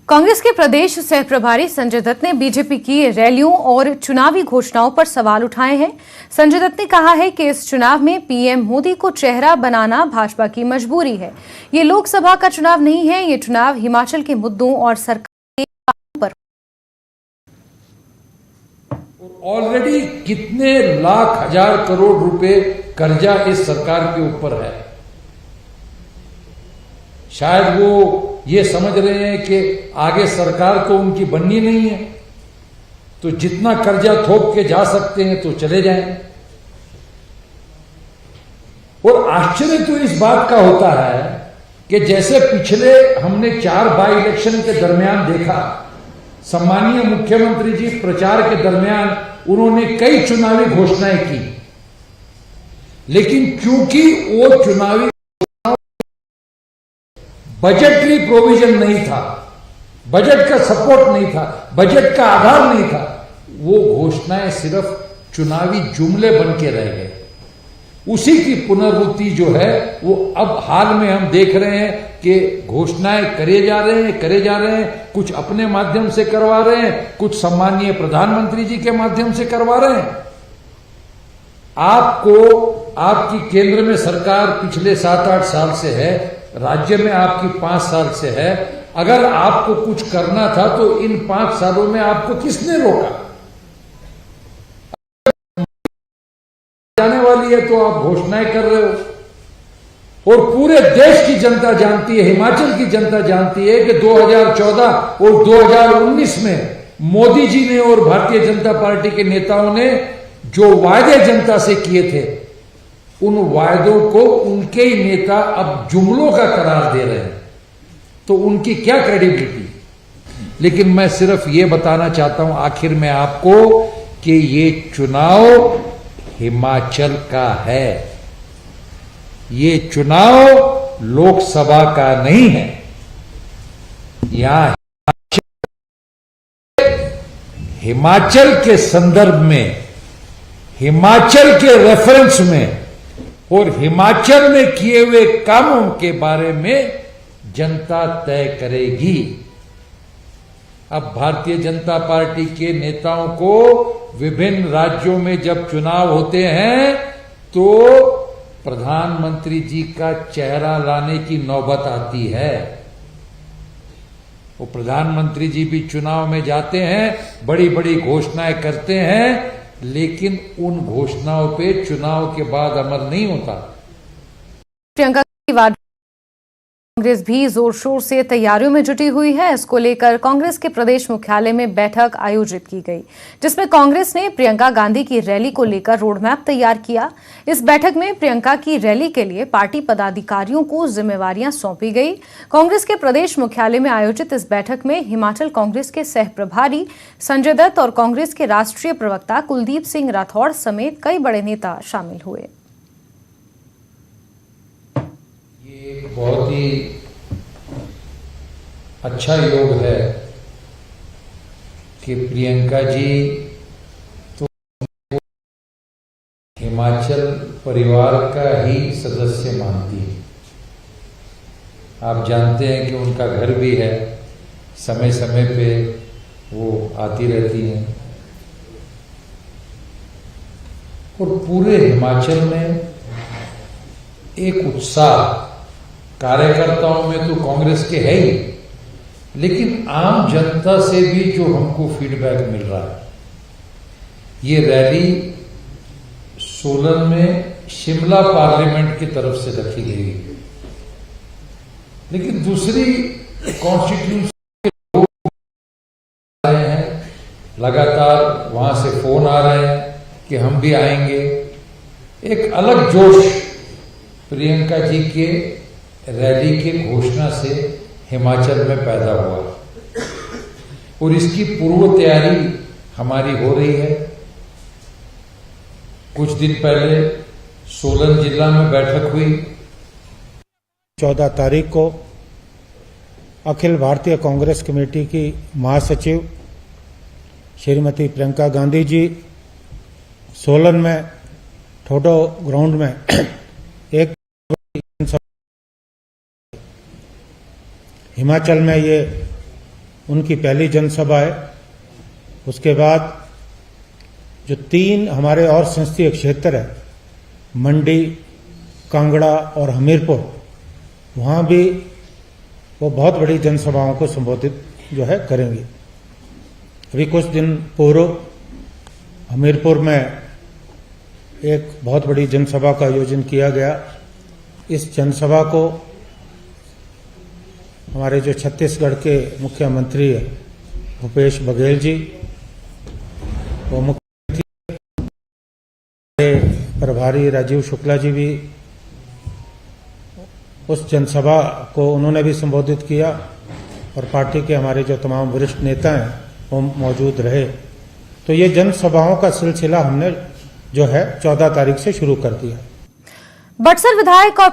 कांग्रेस के प्रदेश सह प्रभारी संजय दत्त ने बीजेपी की रैलियों और चुनावी घोषणाओं पर सवाल उठाए हैं। संजय दत्त ने कहा है कि इस चुनाव में पीएम मोदी को चेहरा बनाना भाजपा की मजबूरी है। ये लोकसभा का चुनाव नहीं है, ये चुनाव हिमाचल के मुद्दों और सरकार के कामों पर। ऑलरेडी कितने लाख हजार करोड़ रुपए कर्जा इस सरकार के ऊपर है। शायद वो ये समझ रहे हैं कि आगे सरकार तो उनकी बननी नहीं है, तो जितना कर्जा थोप के जा सकते हैं तो चले जाएं। और आश्चर्य तो इस बात का होता है कि जैसे पिछले हमने 4 बाई इलेक्शन के दरमियान देखा, सम्मानीय मुख्यमंत्री जी प्रचार के दरमियान उन्होंने कई चुनावी घोषणाएं की, लेकिन क्योंकि वो चुनावी बजटरी प्रोविजन नहीं था, बजट का सपोर्ट नहीं था, बजट का आधार नहीं था, वो घोषणाएं सिर्फ चुनावी जुमले बन के रह गए। उसी की पुनरावृत्ति जो है वो अब हाल में हम देख रहे हैं कि घोषणाएं करे जा रहे हैं, कुछ अपने माध्यम से करवा रहे हैं, कुछ सम्मानीय प्रधानमंत्री जी के माध्यम से करवा रहे हैं। आपकी केंद्र में सरकार पिछले 7-8 साल से है, राज्य में आपकी 5 साल से है। अगर आपको कुछ करना था तो इन 5 सालों में आपको किसने रोका? जाने वाली है तो आप घोषणाएं कर रहे हो, और पूरे देश की जनता जानती है, हिमाचल की जनता जानती है कि 2014 और 2019 में मोदी जी ने और भारतीय जनता पार्टी के नेताओं ने जो वायदे जनता से किए थे, उन वायदों को उनके ही नेता अब जुमलों का करार दे रहे हैं, तो उनकी क्या क्रेडिबिलिटी। लेकिन मैं सिर्फ ये बताना चाहता हूं आखिर में आपको कि ये चुनाव हिमाचल का है, ये चुनाव लोकसभा का नहीं है। यहां हिमाचल के संदर्भ में, हिमाचल के रेफरेंस में और हिमाचल में किए हुए कामों के बारे में जनता तय करेगी। अब भारतीय जनता पार्टी के नेताओं को विभिन्न राज्यों में जब चुनाव होते हैं तो प्रधानमंत्री जी का चेहरा लाने की नौबत आती है। वो प्रधानमंत्री जी भी चुनाव में जाते हैं, बड़ी बड़ी घोषणाएं करते हैं, लेकिन उन घोषणाओं पे चुनाव के बाद अमल नहीं होता। प्रियंका कांग्रेस भी जोर शोर से तैयारियों में जुटी हुई है। इसको लेकर कांग्रेस के प्रदेश मुख्यालय में बैठक आयोजित की गई, जिसमें कांग्रेस ने प्रियंका गांधी की रैली को लेकर रोडमैप तैयार किया। इस बैठक में प्रियंका की रैली के लिए पार्टी पदाधिकारियों को जिम्मेवारियां सौंपी गई। कांग्रेस के प्रदेश मुख्यालय में आयोजित इस बैठक में हिमाचल कांग्रेस के सह प्रभारी संजय दत्त और कांग्रेस के राष्ट्रीय प्रवक्ता कुलदीप सिंह राठौड़ समेत कई बड़े नेता शामिल हुए। बहुत ही अच्छा योग है कि प्रियंका जी तो हिमाचल परिवार का ही सदस्य मानती है। आप जानते हैं कि उनका घर भी है, समय समय पे वो आती रहती हैं, और पूरे हिमाचल में एक उत्साह, कार्यकर्ताओं में तो कांग्रेस के है ही, लेकिन आम जनता से भी जो हमको फीडबैक मिल रहा है। ये रैली सोलन में शिमला पार्लियामेंट की तरफ से रखी गई है, लेकिन दूसरी कॉन्स्टिट्यूंसी के लोग आ रहे हैं, लगातार वहां से फोन आ रहे हैं कि हम भी आएंगे। एक अलग जोश प्रियंका जी के रैली के घोषणा से हिमाचल में पैदा हुआ, और इसकी पूर्व तैयारी हमारी हो रही है। कुछ दिन पहले सोलन जिला में बैठक हुई। 14 तारीख को अखिल भारतीय कांग्रेस कमेटी की महासचिव श्रीमती प्रियंका गांधी जी सोलन में ठोडो ग्राउंड में एक हिमाचल में ये उनकी पहली जनसभा है। उसके बाद जो 3 हमारे और संसदीय क्षेत्र है, मंडी, कांगड़ा और हमीरपुर, वहाँ भी वो बहुत बड़ी जनसभाओं को संबोधित जो है करेंगे। अभी कुछ दिन पूर्व हमीरपुर में एक बहुत बड़ी जनसभा का आयोजन किया गया। इस जनसभा को हमारे जो छत्तीसगढ़ के मुख्यमंत्री है भूपेश बघेल जी, वो मुख्यमंत्री प्रभारी राजीव शुक्ला जी भी उस जनसभा को उन्होंने भी संबोधित किया और पार्टी के हमारे जो तमाम वरिष्ठ नेता हैं वो मौजूद रहे। तो ये जनसभाओं का सिलसिला हमने जो है 14 तारीख से शुरू कर दिया। बक्सर विधायक और